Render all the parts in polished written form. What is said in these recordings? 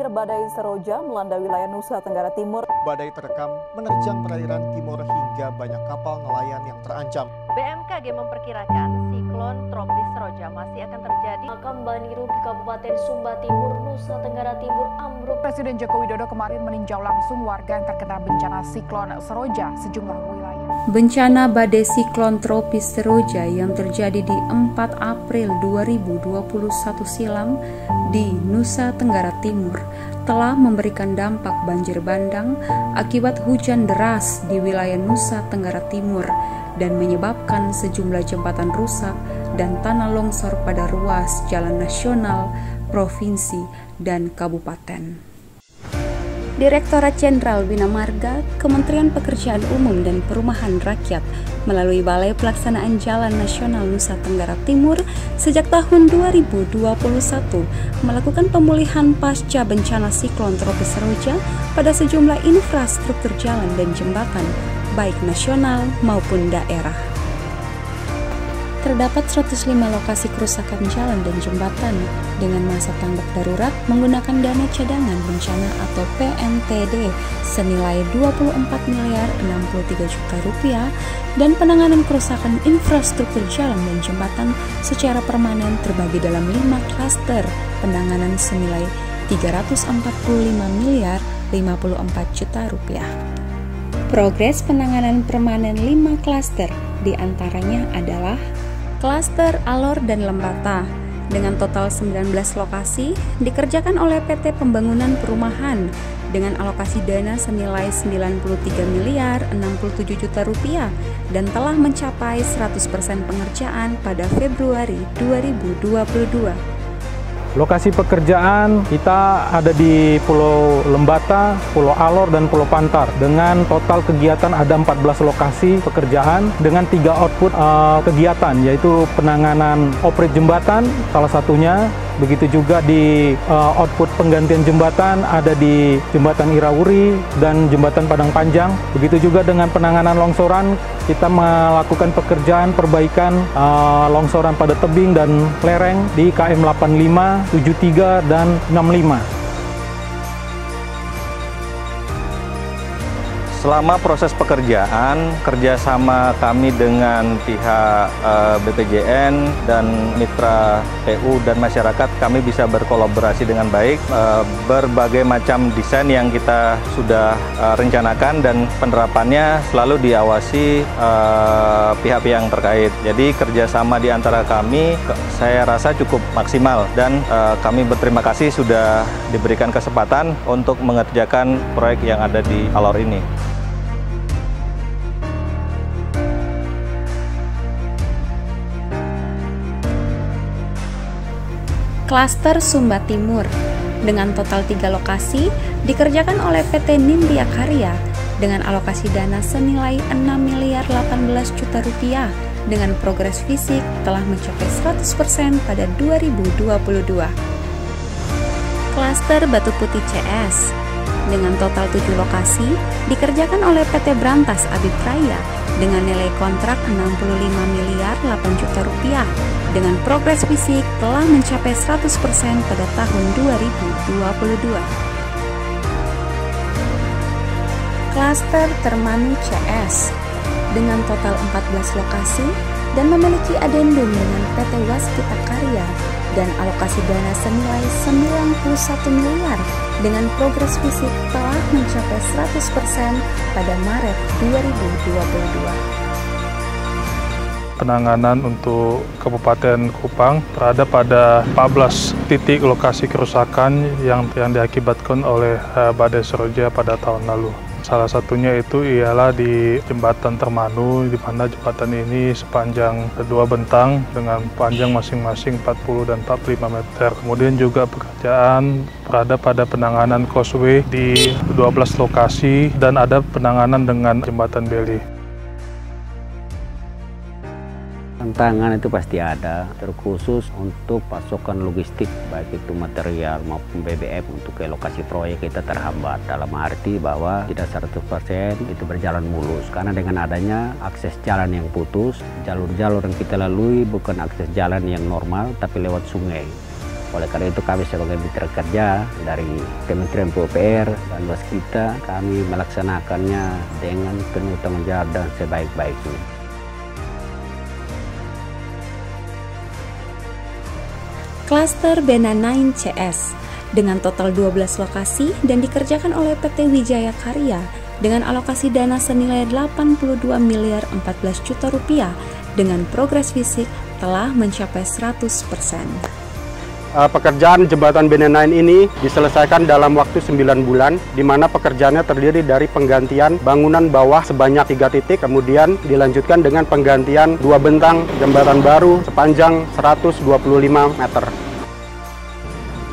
badai Seroja melanda wilayah Nusa Tenggara Timur. Badai terekam menerjang perairan timur hingga banyak kapal nelayan yang terancam. BMKG memperkirakan siklon tropis Seroja masih akan terjadi. Makam Baniru di Kabupaten Sumba Timur, Nusa Tenggara Timur ambruk. Presiden Joko Widodo kemarin meninjau langsung warga yang terkena bencana siklon Seroja sejumlah wilayah. Bencana badai siklon tropis Seroja yang terjadi di 4 April 2021 silam di Nusa Tenggara Timur telah memberikan dampak banjir bandang akibat hujan deras di wilayah Nusa Tenggara Timur dan menyebabkan sejumlah jembatan rusak dan tanah longsor pada ruas jalan nasional, provinsi, dan kabupaten. Direktorat Jenderal Bina Marga, Kementerian Pekerjaan Umum dan Perumahan Rakyat melalui Balai Pelaksanaan Jalan Nasional Nusa Tenggara Timur sejak tahun 2021 melakukan pemulihan pasca bencana siklon tropis Seroja pada sejumlah infrastruktur jalan dan jembatan, baik nasional maupun daerah. Terdapat 105 lokasi kerusakan jalan dan jembatan dengan masa tanggap darurat menggunakan dana cadangan bencana atau PMTD senilai 24,63 miliar rupiah dan penanganan kerusakan infrastruktur jalan dan jembatan secara permanen terbagi dalam 5 klaster penanganan senilai 345,54 miliar rupiah. Progres penanganan permanen 5 klaster diantaranya adalah Klaster Alor dan Lembata dengan total 19 lokasi dikerjakan oleh PT Pembangunan Perumahan dengan alokasi dana senilai 93,67 miliar rupiah dan telah mencapai 100% pengerjaan pada Februari 2022. Lokasi pekerjaan kita ada di Pulau Lembata, Pulau Alor, dan Pulau Pantar. Dengan total kegiatan ada 14 lokasi pekerjaan dengan 3 output kegiatan, yaitu penanganan operate jembatan salah satunya. Begitu juga di output penggantian jembatan ada di Jembatan Irawuri dan Jembatan Padang Panjang. Begitu juga dengan penanganan longsoran, kita melakukan pekerjaan perbaikan longsoran pada tebing dan lereng di KM 85, 73, dan 65. Selama proses pekerjaan, kerjasama kami dengan pihak BPJN dan mitra PU dan masyarakat, kami bisa berkolaborasi dengan baik. Berbagai macam desain yang kita sudah rencanakan dan penerapannya selalu diawasi pihak-pihak yang terkait. Jadi kerjasama di antara kami, saya rasa cukup maksimal dan kami berterima kasih sudah diberikan kesempatan untuk mengerjakan proyek yang ada di Alor ini. Klaster Sumba Timur dengan total 3 lokasi dikerjakan oleh PT Nindya Karya dengan alokasi dana senilai 6,18 miliar rupiah dengan progres fisik telah mencapai 100% pada 2022. Klaster Batu Putih CS dengan total 7 lokasi dikerjakan oleh PT Brantas Abipraya dengan nilai kontrak 65,8 miliar rupiah dengan progres fisik telah mencapai 100% pada tahun 2022. Klaster Termanu CS dengan total 14 lokasi dan memiliki adendum dengan PT Waskita Karya dan alokasi dana senilai 91 miliar dengan progres fisik telah mencapai 100% pada Maret 2022. Penanganan untuk Kabupaten Kupang terhadap pada 14 titik lokasi kerusakan yang diakibatkan oleh badai Seroja pada tahun lalu. Salah satunya itu ialah di Jembatan Termanu, di mana jembatan ini sepanjang 2 bentang dengan panjang masing-masing 40 dan 45 meter. Kemudian juga pekerjaan terhadap pada penanganan causeway di 12 lokasi dan ada penanganan dengan Jembatan Beli. Tantangan itu pasti ada, terkhusus untuk pasokan logistik, baik itu material maupun BBM untuk ke lokasi proyek kita terhambat. Dalam arti bahwa tidak 100% itu berjalan mulus, karena dengan adanya akses jalan yang putus, jalur-jalur yang kita lalui bukan akses jalan yang normal, tapi lewat sungai. Oleh karena itu kami sebagai mitra kerja dari Kementerian PUPR dan Waskita, kami melaksanakannya dengan penuh tanggung jawab dan sebaik-baiknya. Klaster Bena 9 CS dengan total 12 lokasi dan dikerjakan oleh PT Wijaya Karya dengan alokasi dana senilai 82 miliar 14 juta rupiah dengan progres fisik telah mencapai 100%. Pekerjaan jembatan Bena 9 ini diselesaikan dalam waktu 9 bulan, di mana pekerjaannya terdiri dari penggantian bangunan bawah sebanyak 3 titik, kemudian dilanjutkan dengan penggantian 2 bentang jembatan baru sepanjang 125 meter.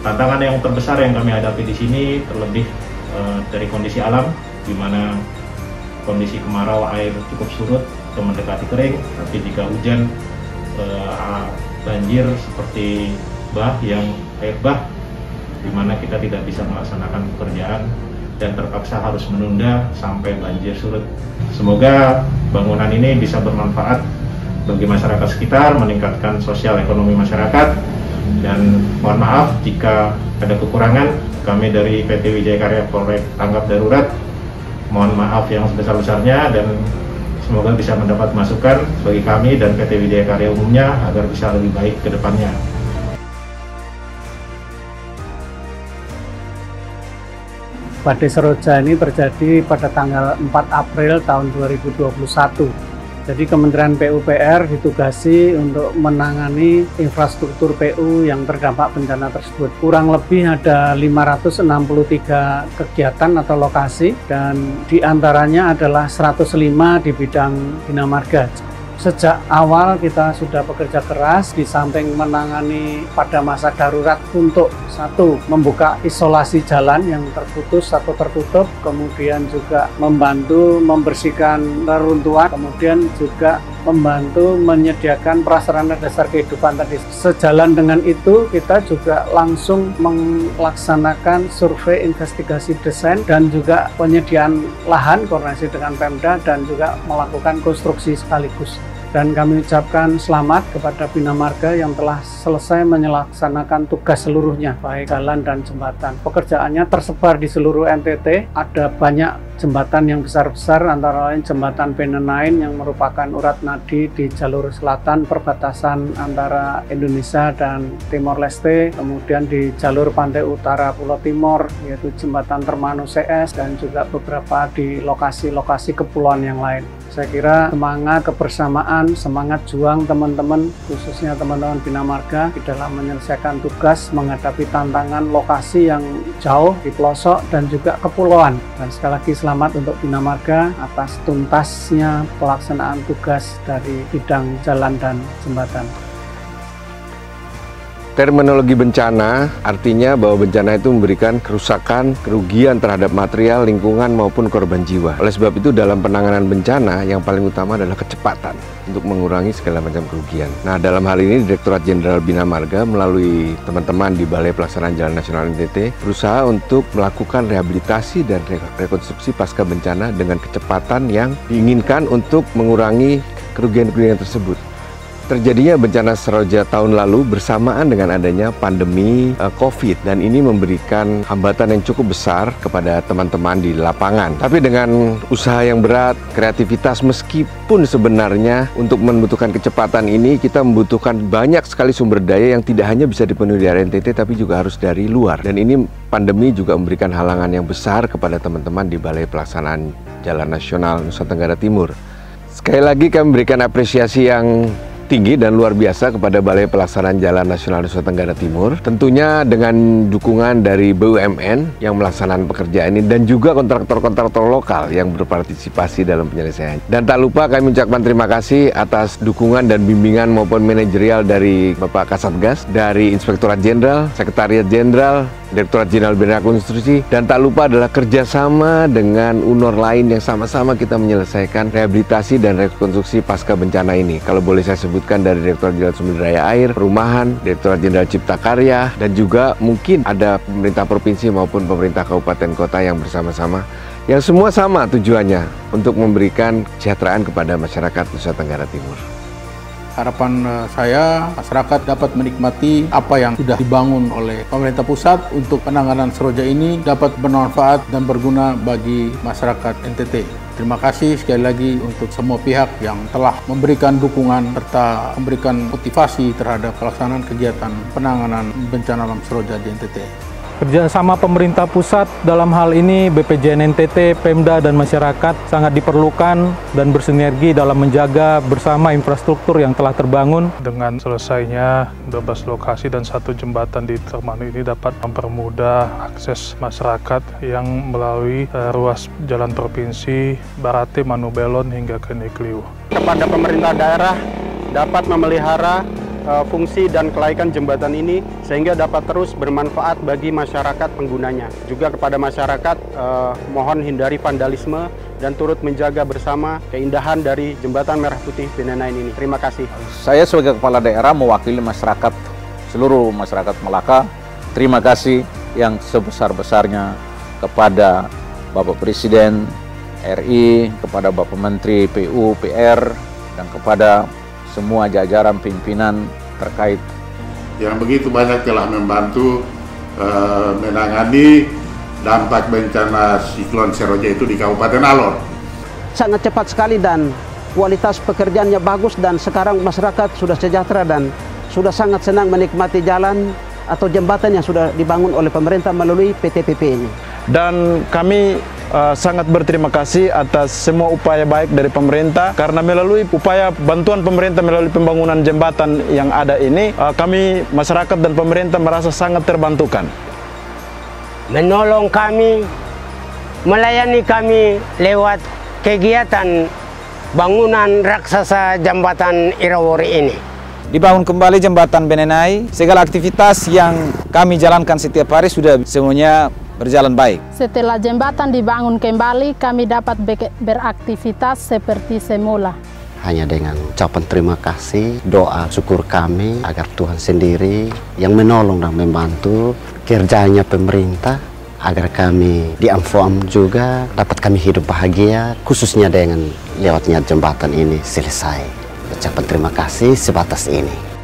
Tantangan yang terbesar yang kami hadapi di sini terlebih dari kondisi alam, di mana kondisi kemarau air cukup surut atau mendekati kering, tapi jika hujan banjir seperti air bah, di mana kita tidak bisa melaksanakan pekerjaan dan terpaksa harus menunda sampai banjir surut. Semoga bangunan ini bisa bermanfaat bagi masyarakat sekitar, meningkatkan sosial ekonomi masyarakat, dan mohon maaf jika ada kekurangan. Kami dari PT Wijaya Karya Polres tanggap darurat, mohon maaf yang sebesar-besarnya, dan semoga bisa mendapat masukan bagi kami dan PT Wijaya Karya umumnya agar bisa lebih baik ke depannya. Badai Seroja ini terjadi pada tanggal 4 April tahun 2021. Jadi Kementerian PUPR ditugasi untuk menangani infrastruktur PU yang terdampak bencana tersebut. Kurang lebih ada 563 kegiatan atau lokasi, dan diantaranya adalah 105 di bidang bina marga. Sejak awal kita sudah bekerja keras di samping menangani pada masa darurat untuk satu, membuka isolasi jalan yang terputus atau tertutup, kemudian juga membantu membersihkan reruntuhan, kemudian juga membantu menyediakan prasarana dasar kehidupan tadi. Sejalan dengan itu, kita juga langsung melaksanakan survei investigasi desain dan juga penyediaan lahan koordinasi dengan Pemda, dan juga melakukan konstruksi sekaligus. Dan kami ucapkan selamat kepada Bina Marga yang telah selesai melaksanakan tugas seluruhnya, baik jalan dan jembatan. Pekerjaannya tersebar di seluruh NTT, ada banyak jembatan yang besar-besar, antara lain jembatan Bena 9 yang merupakan urat nadi di jalur selatan perbatasan antara Indonesia dan Timor Leste, kemudian di jalur pantai utara Pulau Timor, yaitu jembatan Termanu CS, dan juga beberapa di lokasi-lokasi kepulauan yang lain. Saya kira semangat kebersamaan, semangat juang teman-teman, khususnya teman-teman Bina Marga di dalam menyelesaikan tugas menghadapi tantangan lokasi yang jauh di pelosok dan juga kepulauan. Dan sekali lagi selamat untuk Bina Marga atas tuntasnya pelaksanaan tugas dari bidang jalan dan jembatan. Terminologi bencana artinya bahwa bencana itu memberikan kerusakan, kerugian terhadap material, lingkungan maupun korban jiwa. Oleh sebab itu dalam penanganan bencana yang paling utama adalah kecepatan untuk mengurangi segala macam kerugian. Nah, dalam hal ini Direktorat Jenderal Bina Marga melalui teman-teman di Balai Pelaksanaan Jalan Nasional NTT berusaha untuk melakukan rehabilitasi dan rekonstruksi pasca bencana dengan kecepatan yang diinginkan untuk mengurangi kerugian-kerugian tersebut. Terjadinya bencana Seroja tahun lalu bersamaan dengan adanya pandemi COVID, dan ini memberikan hambatan yang cukup besar kepada teman-teman di lapangan. Tapi dengan usaha yang berat, kreativitas, meskipun sebenarnya untuk membutuhkan kecepatan ini kita membutuhkan banyak sekali sumber daya yang tidak hanya bisa dipenuhi dari NTT tapi juga harus dari luar. Dan ini pandemi juga memberikan halangan yang besar kepada teman-teman di Balai Pelaksanaan Jalan Nasional Nusa Tenggara Timur. Sekali lagi kami memberikan apresiasi yang tinggi dan luar biasa kepada Balai Pelaksanaan Jalan Nasional Nusa Tenggara Timur, tentunya dengan dukungan dari BUMN yang melaksanakan pekerjaan ini dan juga kontraktor-kontraktor lokal yang berpartisipasi dalam penyelesaian. Dan tak lupa kami mengucapkan terima kasih atas dukungan dan bimbingan maupun manajerial dari Bapak Kasatgas, dari Inspektorat Jenderal, Sekretariat Jenderal, Direktorat Jenderal Bina Konstruksi, dan tak lupa adalah kerjasama dengan UNOR lain yang sama-sama kita menyelesaikan rehabilitasi dan rekonstruksi pasca bencana ini. Kalau boleh saya sebutkan dari Direktorat Jenderal Sumber Daya Air, Perumahan, Direktorat Jenderal Cipta Karya, dan juga mungkin ada pemerintah provinsi maupun pemerintah kabupaten kota yang bersama-sama, yang semua sama tujuannya untuk memberikan kesejahteraan kepada masyarakat Nusa Tenggara Timur. Harapan saya masyarakat dapat menikmati apa yang sudah dibangun oleh pemerintah pusat untuk penanganan seroja ini dapat bermanfaat dan berguna bagi masyarakat NTT. Terima kasih sekali lagi untuk semua pihak yang telah memberikan dukungan serta memberikan motivasi terhadap pelaksanaan kegiatan penanganan bencana alam seroja di NTT. Kerjasama pemerintah pusat dalam hal ini BPJN NTT, Pemda, dan masyarakat sangat diperlukan dan bersinergi dalam menjaga bersama infrastruktur yang telah terbangun. Dengan selesainya 12 lokasi dan 1 jembatan di Termanu ini dapat mempermudah akses masyarakat yang melalui ruas jalan provinsi Barate, Manubelon hingga ke Nekliu. Kepada pemerintah daerah dapat memelihara fungsi dan kelaikan jembatan ini sehingga dapat terus bermanfaat bagi masyarakat penggunanya. Juga kepada masyarakat mohon hindari vandalisme dan turut menjaga bersama keindahan dari Jembatan Merah Putih Benanain ini. Terima kasih. Saya sebagai kepala daerah mewakili masyarakat, seluruh masyarakat Melaka, terima kasih yang sebesar-besarnya kepada Bapak Presiden RI, kepada Bapak Menteri PU, PR, dan kepada semua jajaran pimpinan terkait yang begitu banyak telah membantu menangani dampak bencana siklon Seroja itu di Kabupaten Alor. Sangat cepat sekali dan kualitas pekerjaannya bagus dan sekarang masyarakat sudah sejahtera dan sudah sangat senang menikmati jalan atau jembatan yang sudah dibangun oleh pemerintah melalui PTPP ini. Dan kami sangat berterima kasih atas semua upaya baik dari pemerintah karena melalui upaya bantuan pemerintah melalui pembangunan jembatan yang ada ini kami masyarakat dan pemerintah merasa sangat terbantukan. Menolong kami, melayani kami lewat kegiatan bangunan raksasa jembatan Irawori ini. Dibangun kembali jembatan Benenai, segala aktivitas yang kami jalankan setiap hari sudah semuanya berjalan baik. Setelah jembatan dibangun kembali, kami dapat beraktivitas seperti semula. Hanya dengan ucapan terima kasih, doa syukur kami agar Tuhan sendiri yang menolong dan membantu kerjanya pemerintah agar kami di Amfoam juga dapat kami hidup bahagia, khususnya dengan lewatnya jembatan ini selesai. Ucapan terima kasih sebatas ini.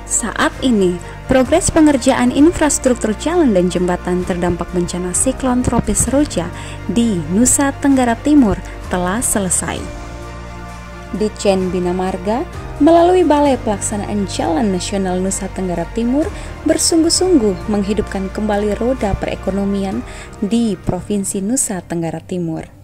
Saat ini, progres pengerjaan infrastruktur jalan dan jembatan terdampak bencana siklon tropis Seroja di Nusa Tenggara Timur telah selesai. Ditjen Bina Marga melalui Balai Pelaksanaan Jalan Nasional Nusa Tenggara Timur bersungguh-sungguh menghidupkan kembali roda perekonomian di Provinsi Nusa Tenggara Timur.